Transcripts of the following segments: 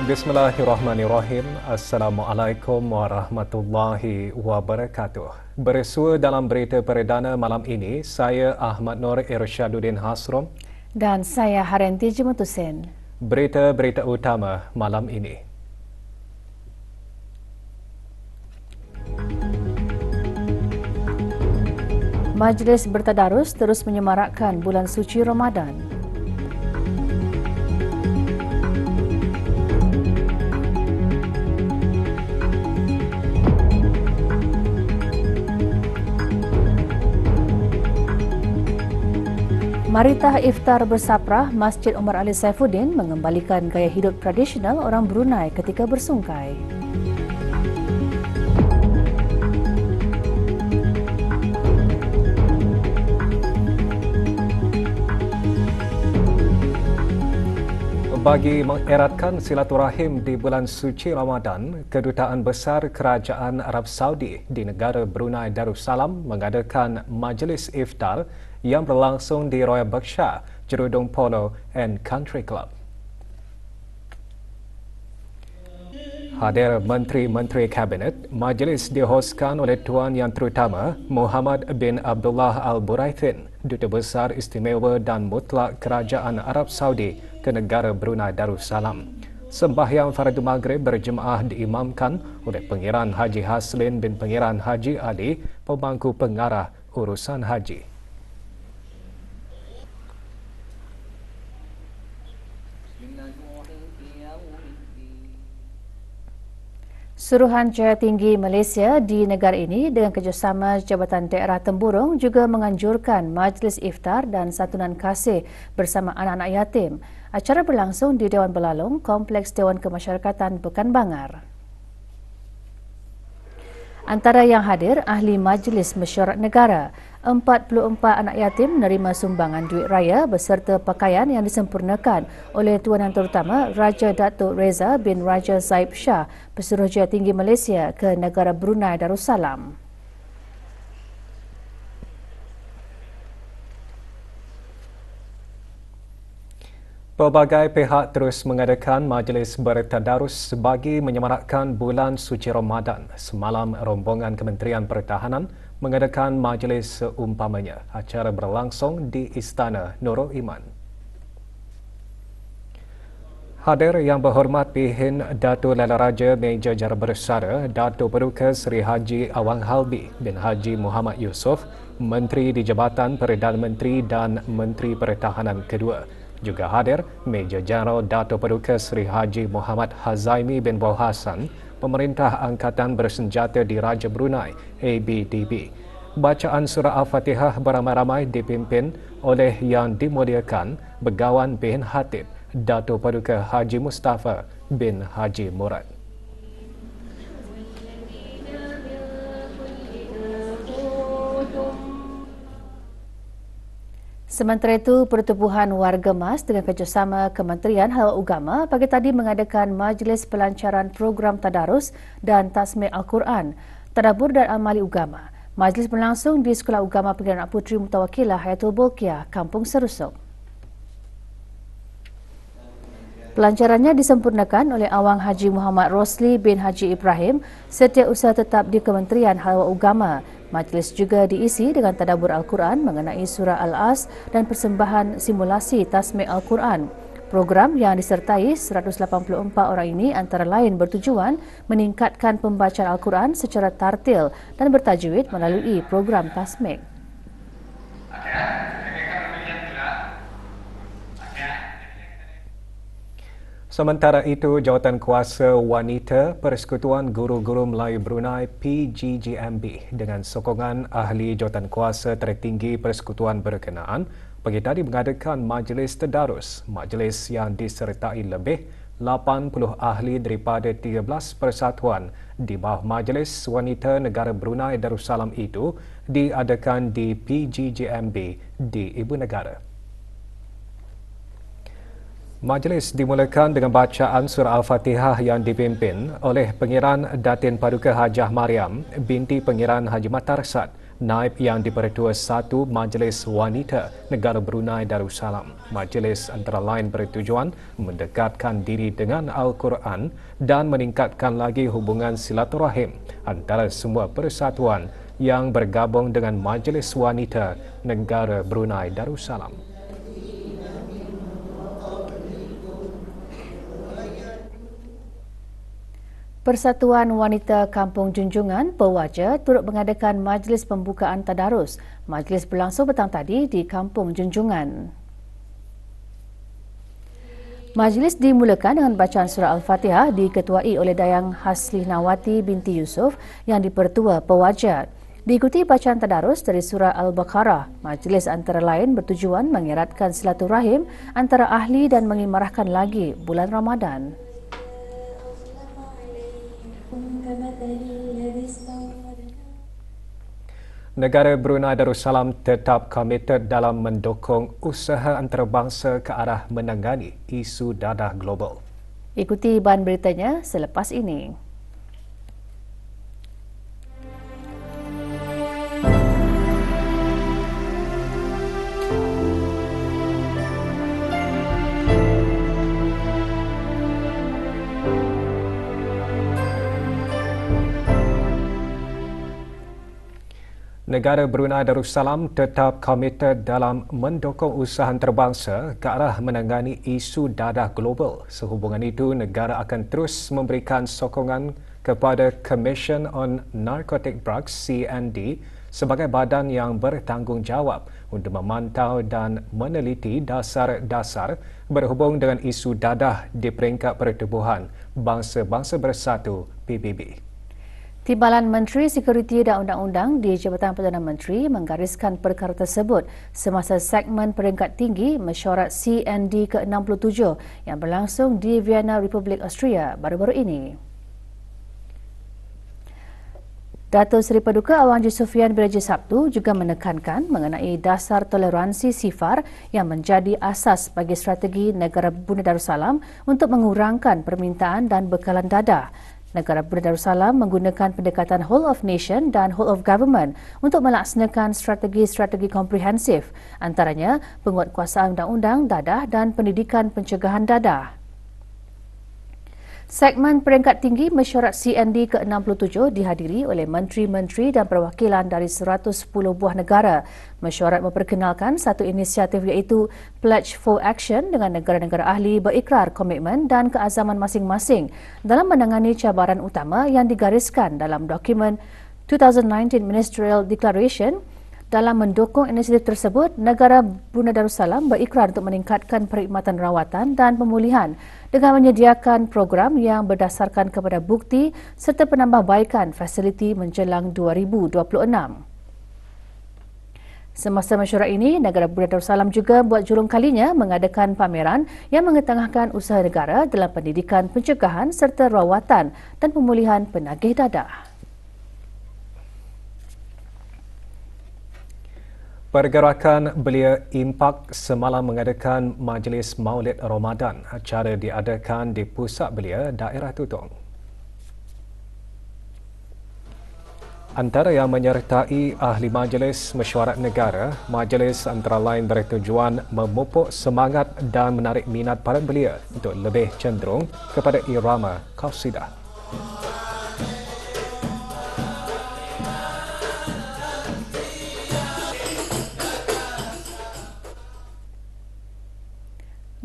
Bismillahirrahmanirrahim. Assalamualaikum warahmatullahi wabarakatuh. Bersua dalam berita perdana malam ini, saya Ahmad Nur Irsyaduddin Hasrom dan saya Harenti Jemutusen. Berita-berita utama malam ini. Majlis Bertadarus terus menyemarakkan bulan suci Ramadan. Maritah iftar bersaprah Masjid Omar Ali Saifuddin mengembalikan gaya hidup tradisional orang Brunei ketika bersungkai. Bagi mengeratkan silaturahim di bulan suci Ramadan, Kedutaan Besar Kerajaan Arab Saudi di negara Brunei Darussalam mengadakan majlis iftar yang berlangsung di Royal Berkshire, Jerudong Polo and Country Club. Hadir Menteri-Menteri Kabinet, majlis dihoskan oleh Tuan Yang Terutama Muhammad bin Abdullah Al-Buraithin, Duta Besar Istimewa dan Mutlak Kerajaan Arab Saudi ke negara Brunei Darussalam. Sembahyang Fardu Maghrib berjemaah diimamkan oleh Pengiran Haji Haslin bin Pengiran Haji Ali, Pemangku Pengarah Urusan Haji. Suruhanjaya Tinggi Malaysia di negara ini dengan kerjasama Jabatan Daerah Temburong juga menganjurkan majlis iftar dan santunan kasih bersama anak-anak yatim. Acara berlangsung di Dewan Belalong, Kompleks Dewan Kemasyarakatan Pekan Bangar. Antara yang hadir, ahli Majlis Mesyuarat Negara. 44 anak yatim menerima sumbangan duit raya beserta pakaian yang disempurnakan oleh Tuan Yang Terutama Raja Datuk Reza bin Raja Zaib Shah, Pesuruhjaya Tinggi Malaysia ke negara Brunei Darussalam. Pelbagai pihak terus mengadakan majlis bertadarus bagi menyemarakkan bulan suci Ramadan. Semalam, rombongan Kementerian Pertahanan mengadakan majlis seumpamanya. Acara berlangsung di Istana Nurul Iman. Hadir yang berhormat Pihin Dato' Lala Raja Meja Jara Bersara Dato' Paduka Seri Haji Awang Halbi bin Haji Muhammad Yusof, Menteri di Jabatan Perdana Menteri dan Menteri Pertahanan kedua. Juga hadir Meja Jeneral Dato' Paduka Seri Haji Muhammad Hazaimi bin Wal Hassan, Pemerintah Angkatan Bersenjata di Raja Brunei ABDB. Bacaan surah Al-Fatihah beramai-ramai dipimpin oleh Yang Dimuliakan Begawan bin Hatib Dato' Paduka Haji Mustafa bin Haji Murad. Sementara itu, Pertubuhan Warga Mas dengan kerjasama Kementerian Hal Agama pagi tadi mengadakan majlis pelancaran program Tadarus dan Tasmih Al-Quran, Tadabbur dan Amali Agama. Majlis berlangsung di Sekolah Agama Pengguna Anak Puteri Mutawakilah Hayatul Bolkiah, Kampung Serusuk. Pelancarannya disempurnakan oleh Awang Haji Muhammad Rosli bin Haji Ibrahim, Setiausaha Tetap di Kementerian Hal Agama. Majlis juga diisi dengan tadabbur Al-Quran mengenai surah Al-As dan persembahan simulasi Tasmih Al-Quran. Program yang disertai 184 orang ini antara lain bertujuan meningkatkan pembacaan Al-Quran secara tartil dan bertajwid melalui program Tasmih. Sementara itu, Jawatan Kuasa Wanita Persekutuan Guru-Guru Melayu Brunei PGGMB dengan sokongan ahli Jawatan Kuasa Tertinggi Persekutuan berkenaan pagi tadi mengadakan majlis tadarus. Majlis yang disertai lebih 80 ahli daripada 13 persatuan di bawah Majlis Wanita Negara Brunei Darussalam itu diadakan di PGGMB di Ibu Negara. Majlis dimulakan dengan bacaan surah Al-Fatihah yang dipimpin oleh Pengiran Datin Paduka Hajah Mariam binti Pengiran Haji Matarsad Naib yang dipertua satu Majlis Wanita Negara Brunei Darussalam. Majlis antara lain bertujuan mendekatkan diri dengan Al-Quran dan meningkatkan lagi hubungan silaturahim antara semua persatuan yang bergabung dengan Majlis Wanita Negara Brunei Darussalam. Persatuan Wanita Kampung Junjungan Pewaja turut mengadakan majlis pembukaan tadarus. Majlis berlangsung petang tadi di Kampung Junjungan. Majlis dimulakan dengan bacaan surah Al-Fatihah diketuai oleh Dayang Haslinawati binti Yusof yang dipertua Pewaja. Diikuti bacaan tadarus dari surah Al-Baqarah. Majlis antara lain bertujuan mengeratkan silaturahim antara ahli dan mengimarahkan lagi bulan Ramadan. Negara Brunei Darussalam tetap komited dalam mendukung usaha antarabangsa ke arah menangani isu dadah global. Ikuti bahan beritanya selepas ini. Negara Brunei Darussalam tetap komited dalam mendukung usaha antarabangsa ke arah menangani isu dadah global. Sehubungan itu, negara akan terus memberikan sokongan kepada Commission on Narcotic Drugs (CND) sebagai badan yang bertanggungjawab untuk memantau dan meneliti dasar-dasar berhubung dengan isu dadah di peringkat Pertubuhan Bangsa-Bangsa Bersatu (PBB). Timbalan Menteri Sekuriti dan Undang-Undang di Jabatan Perdana Menteri menggariskan perkara tersebut semasa segmen peringkat tinggi mesyuarat CND ke-67 yang berlangsung di Vienna, Republik Austria baru-baru ini. Datuk Seri Paduka Awang Haji Sufian Biraja Sabtu juga menekankan mengenai dasar toleransi sifar yang menjadi asas bagi strategi negara Brunei Darussalam untuk mengurangkan permintaan dan bekalan dadah. Negara Brunei Darussalam menggunakan pendekatan whole of nation dan whole of government untuk melaksanakan strategi-strategi komprehensif, antaranya penguatkuasaan undang-undang dadah dan pendidikan pencegahan dadah. Segmen peringkat tinggi mesyuarat CND ke-67 dihadiri oleh menteri-menteri dan perwakilan dari 110 buah negara. Mesyuarat memperkenalkan satu inisiatif iaitu Pledge for Action dengan negara-negara ahli berikrar komitmen dan keazaman masing-masing dalam menangani cabaran utama yang digariskan dalam dokumen 2019 Ministerial Declaration. Dalam mendukung inisiatif tersebut, negara Brunei Darussalam berikrar untuk meningkatkan perkhidmatan rawatan dan pemulihan dengan menyediakan program yang berdasarkan kepada bukti serta penambahbaikan fasiliti menjelang 2026. Semasa mesyuarat ini, negara Brunei Darussalam juga buat julung kalinya mengadakan pameran yang mengetengahkan usaha negara dalam pendidikan pencegahan serta rawatan dan pemulihan penagih dadah. Pergerakan Belia Impak semalam mengadakan Majlis Maulid Ramadan. Acara diadakan di Pusat Belia, Daerah Tutong. Antara yang menyertai ahli majlis mesyuarat negara, majlis antara lain bertujuan memupuk semangat dan menarik minat para belia untuk lebih cenderung kepada irama qasidah.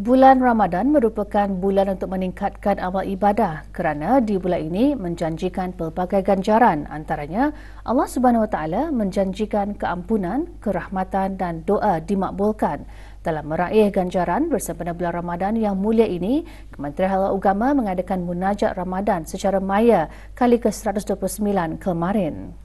Bulan Ramadan merupakan bulan untuk meningkatkan amal ibadah kerana di bulan ini menjanjikan pelbagai ganjaran, antaranya Allah Subhanahu Wa Taala menjanjikan keampunan, kerahmatan dan doa dimakbulkan. Dalam meraih ganjaran bersempena bulan Ramadan yang mulia ini, Kementerian Halal Agama mengadakan munajat Ramadan secara maya kali ke-129 kemarin.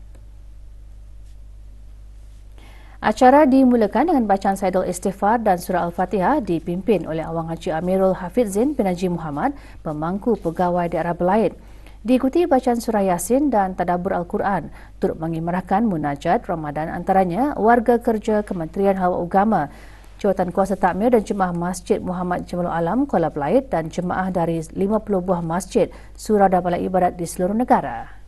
Acara dimulakan dengan bacaan Saidul Istighfar dan surah Al-Fatihah dipimpin oleh Awang Haji Amirul Hafizin bin Haji Muhammad, pemangku pegawai daerah Belait. Diikuti bacaan surah Yasin dan tadabbur Al-Quran, turut mengimarahkan munajat Ramadan antaranya warga kerja Kementerian Halal Agama, Jawatan Kuasa Takmir dan Jemaah Masjid Muhammad Jamalul Alam Kuala Belait dan jemaah dari 50 buah masjid, surau dan balai ibadat di seluruh negara.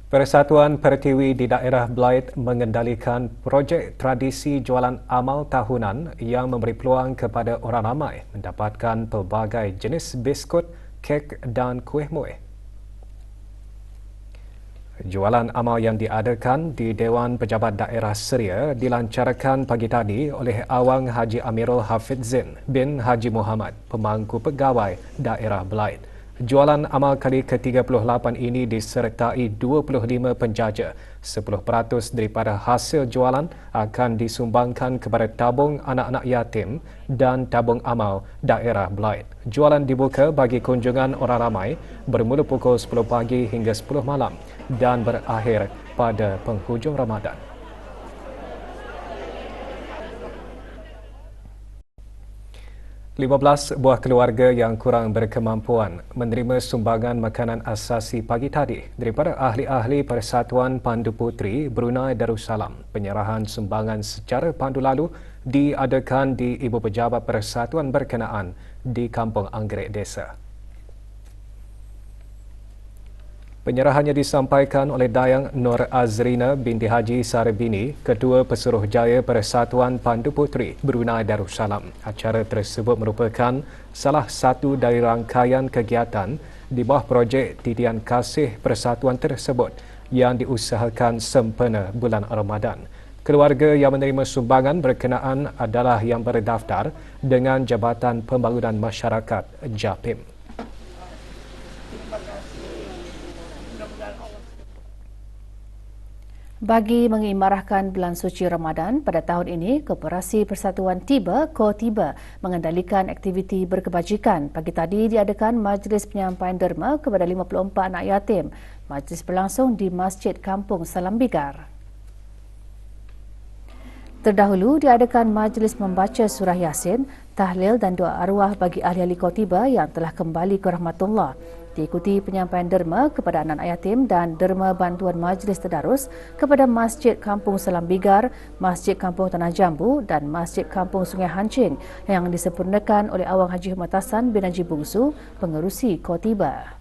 Persatuan Pertiwi di daerah Blyth mengendalikan projek tradisi jualan amal tahunan yang memberi peluang kepada orang ramai mendapatkan pelbagai jenis biskut, kek dan kuih muih. Jualan amal yang diadakan di Dewan Pejabat Daerah Seria dilancarkan pagi tadi oleh Awang Haji Amirul Hafidzin bin Haji Muhammad, pemangku pegawai daerah Blyth. Jualan amal kali ke-38 ini disertai 25 penjaja. 10% daripada hasil jualan akan disumbangkan kepada tabung anak-anak yatim dan tabung amal daerah Blyth. Jualan dibuka bagi kunjungan orang ramai bermula pukul 10 pagi hingga 10 malam dan berakhir pada penghujung Ramadan. 15 buah keluarga yang kurang berkemampuan menerima sumbangan makanan asasi pagi tadi daripada ahli-ahli Persatuan Pandu Puteri Brunei Darussalam. Penyerahan sumbangan secara pandu lalu diadakan di Ibu Pejabat Persatuan berkenaan di Kampung Anggrek Desa. Penyerahannya disampaikan oleh Dayang Nur Azrina binti Haji Sarabini, Ketua Pesuruhjaya Persatuan Pandu Puteri Brunei Darussalam. Acara tersebut merupakan salah satu dari rangkaian kegiatan di bawah projek Titian Kasih Persatuan tersebut yang diusahakan sempena bulan Ramadan. Keluarga yang menerima sumbangan berkenaan adalah yang berdaftar dengan Jabatan Pembangunan Masyarakat JAPIM. Bagi mengimarahkan bulan suci Ramadan pada tahun ini, Koperasi Persatuan Tiba (KOTIBA) mengendalikan aktiviti berkebajikan. Pagi tadi diadakan majlis penyampaian derma kepada 54 anak yatim. Majlis berlangsung di Masjid Kampung Salambigar. Terdahulu diadakan majlis membaca surah Yasin, tahlil dan doa arwah bagi ahli-ahli KOTIBA yang telah kembali ke rahmatullah. Diikuti penyampaian derma kepada anak-anak yatim dan derma bantuan majlis tadarus kepada Masjid Kampung Salambigar, Masjid Kampung Tanah Jambu dan Masjid Kampung Sungai Hancing yang disempurnakan oleh Awang Haji Ahmad Hassan bin Haji Bungsu, pengerusi KOTIBA.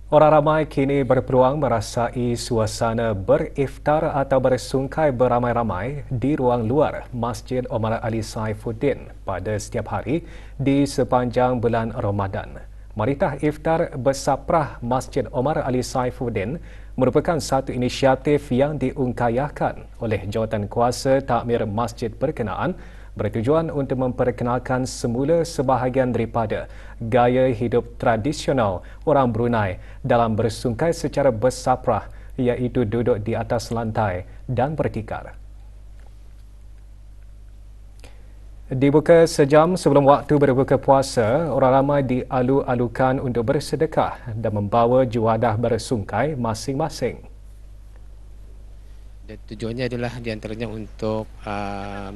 Orang ramai kini berpeluang merasai suasana beriftar atau bersungkai beramai-ramai di ruang luar Masjid Omar Ali Saifuddin pada setiap hari di sepanjang bulan Ramadan. Maritah Iftar Bersaprah Masjid Omar Ali Saifuddin merupakan satu inisiatif yang diungkayahkan oleh Jawatankuasa Takmir Masjid berkenaan bertujuan untuk memperkenalkan semula sebahagian daripada gaya hidup tradisional orang Brunei dalam bersungkai secara bersaprah, iaitu duduk di atas lantai dan bertikar. Dibuka sejam sebelum waktu berbuka puasa, orang ramai dialu-alukan untuk bersedekah dan membawa juadah bersungkai masing-masing. Dan tujuannya adalah diantaranya untuk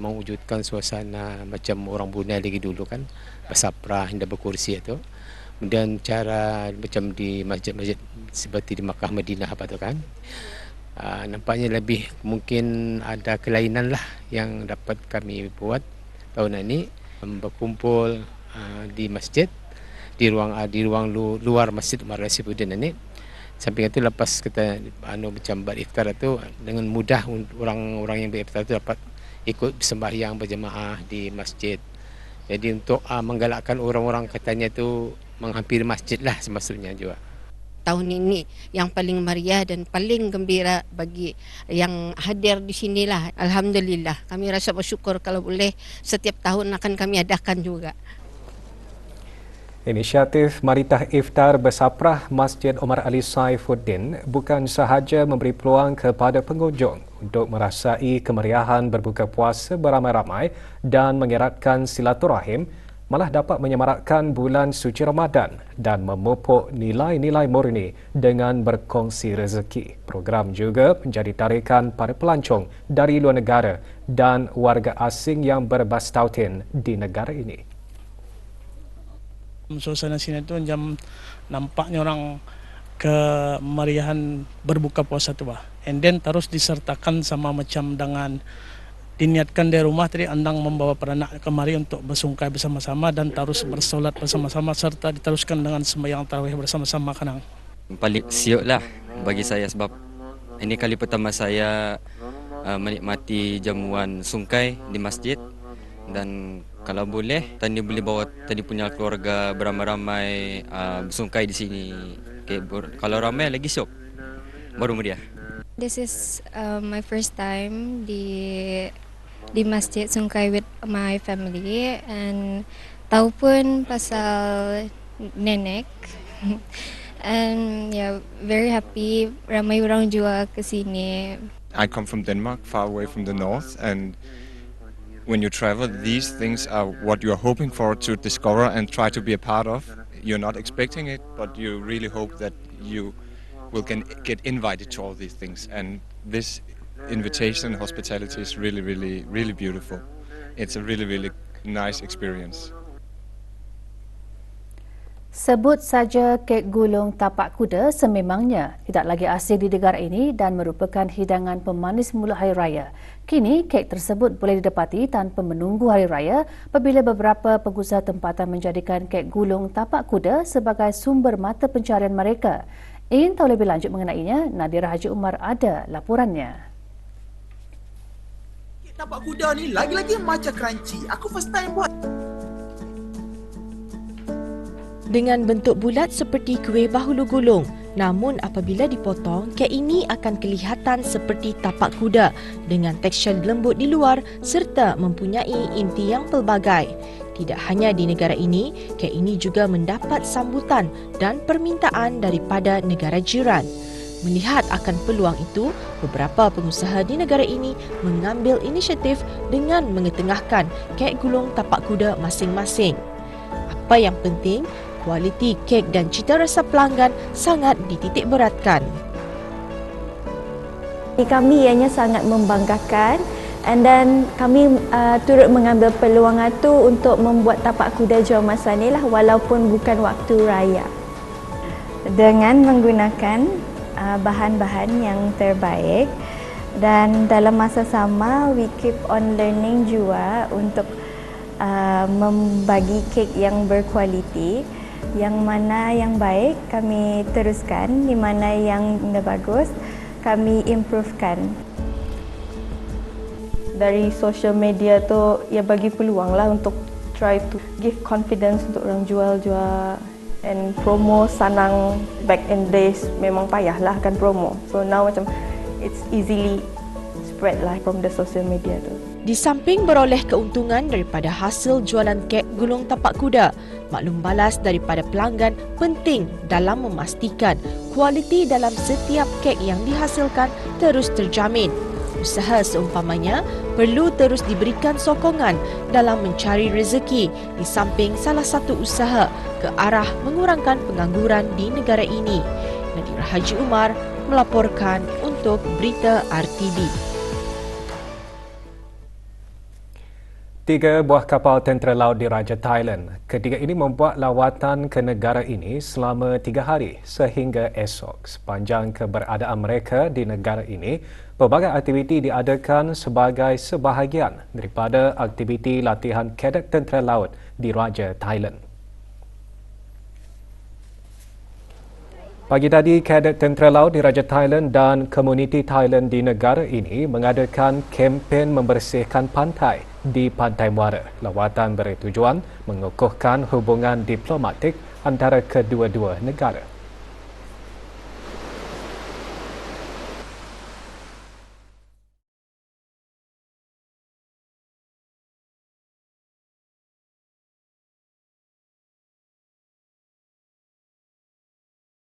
mewujudkan suasana macam orang Brunei lagi dulu kan, bersaprah hingga berkursi itu. Kemudian cara macam di masjid-masjid seperti di Makkah Madinah apa tu kan, nampaknya lebih mungkin ada kelainan lah yang dapat kami buat tahun ini, berkumpul di masjid di ruang luar Masjid Omar Ali Saifuddin ini. Samping itu lepas kita macam beriftar itu dengan mudah orang-orang yang beriftar itu dapat ikut sembahyang berjemaah di masjid. Jadi untuk menggalakkan orang-orang katanya itu menghampiri masjid lah semaksudnya juga. Tahun ini yang paling meriah dan paling gembira bagi yang hadir di sinilah. Alhamdulillah, kami rasa bersyukur kalau boleh setiap tahun akan kami adakan juga. Inisiatif Maritah Iftar Bersaprah Masjid Omar Ali Saifuddin bukan sahaja memberi peluang kepada pengunjung untuk merasai kemeriahan berbuka puasa beramai-ramai dan mengeratkan silaturahim, malah dapat menyemarakkan bulan suci Ramadan dan memupuk nilai-nilai murni dengan berkongsi rezeki. Program juga menjadi tarikan para pelancong dari luar negara dan warga asing yang berbastautin di negara ini. Suasana sini tu macam nampaknya orang kemeriahan berbuka puasa tu bah. And then terus disertakan sama macam dengan diniatkan dari rumah tadi Andang membawa para anak kemari untuk bersungkai bersama-sama dan terus bersolat bersama-sama serta diteruskan dengan sembahyang tarawih bersama-sama Kanang. Paling siok lah bagi saya sebab ini kali pertama saya menikmati jamuan sungkai di masjid, dan kalau boleh tadi boleh bawa tadi punya keluarga beramai-ramai bersungkai di sini. Kalau ramai lagi syok, baru meriah. This is my first time di masjid sungkai with my family, and tahu pun pasal nenek. And yeah, very happy. Ramai orang juga ke sini. I come from Denmark, far away from the north, and when you travel, these things are what you are hoping for to discover and try to be a part of. You're not expecting it, but you really hope that you will get invited to all these things. And this invitation and hospitality is really, really, really beautiful. It's a really, really nice experience. Sebut saja kek gulung tapak kuda sememangnya tidak lagi asing di negara ini dan merupakan hidangan pemanis mula Hari Raya. Kini, kek tersebut boleh didapati tanpa menunggu Hari Raya apabila beberapa pengusaha tempatan menjadikan kek gulung tapak kuda sebagai sumber mata pencarian mereka. Ingin tahu lebih lanjut mengenainya, Nadira Haji Umar ada laporannya. Kek tapak kuda ni lagi-lagi macam crunchy. Aku first time buat. Dengan bentuk bulat seperti kuih bahulu gulung. Namun apabila dipotong, kek ini akan kelihatan seperti tapak kuda dengan tekstur lembut di luar serta mempunyai inti yang pelbagai. Tidak hanya di negara ini, kek ini juga mendapat sambutan dan permintaan daripada negara jiran. Melihat akan peluang itu, beberapa pengusaha di negara ini mengambil inisiatif dengan mengetengahkan kek gulung tapak kuda masing-masing. Apa yang penting, kualiti kek dan cita rasa pelanggan sangat dititik beratkan. Kami ianya sangat membanggakan, and then kami turut mengambil peluang itu untuk membuat tapak kuda jual masa ni lah, walaupun bukan waktu raya. Dengan menggunakan bahan-bahan yang terbaik, dan dalam masa sama we keep on learning juga untuk membagi kek yang berkualiti. Yang mana yang baik kami teruskan, di mana yang tidak bagus kami improvekan. Dari social media tu ia bagi peluang lah untuk try to give confidence untuk orang jual-jual, and promo sanang. Back in days memang payah lah kan promo, so now macam it's easily spread lah from the social media tu. Di samping beroleh keuntungan daripada hasil jualan kek gulung tapak kuda, maklum balas daripada pelanggan penting dalam memastikan kualiti dalam setiap kek yang dihasilkan terus terjamin. Usaha seumpamanya perlu terus diberikan sokongan dalam mencari rezeki di samping salah satu usaha ke arah mengurangkan pengangguran di negara ini. Nadira Haji Umar melaporkan untuk Berita RTB. 3 buah kapal tentera laut diraja Thailand. Ketiga ini membuat lawatan ke negara ini selama 3 hari sehingga esok. Sepanjang keberadaan mereka di negara ini, pelbagai aktiviti diadakan sebagai sebahagian daripada aktiviti latihan kadet tentera laut diraja Thailand. Pagi tadi, kadet tentera laut diraja Thailand dan komuniti Thailand di negara ini mengadakan kempen membersihkan pantai di Pantai Muara. Lawatan bertujuan mengukuhkan hubungan diplomatik antara kedua-dua negara.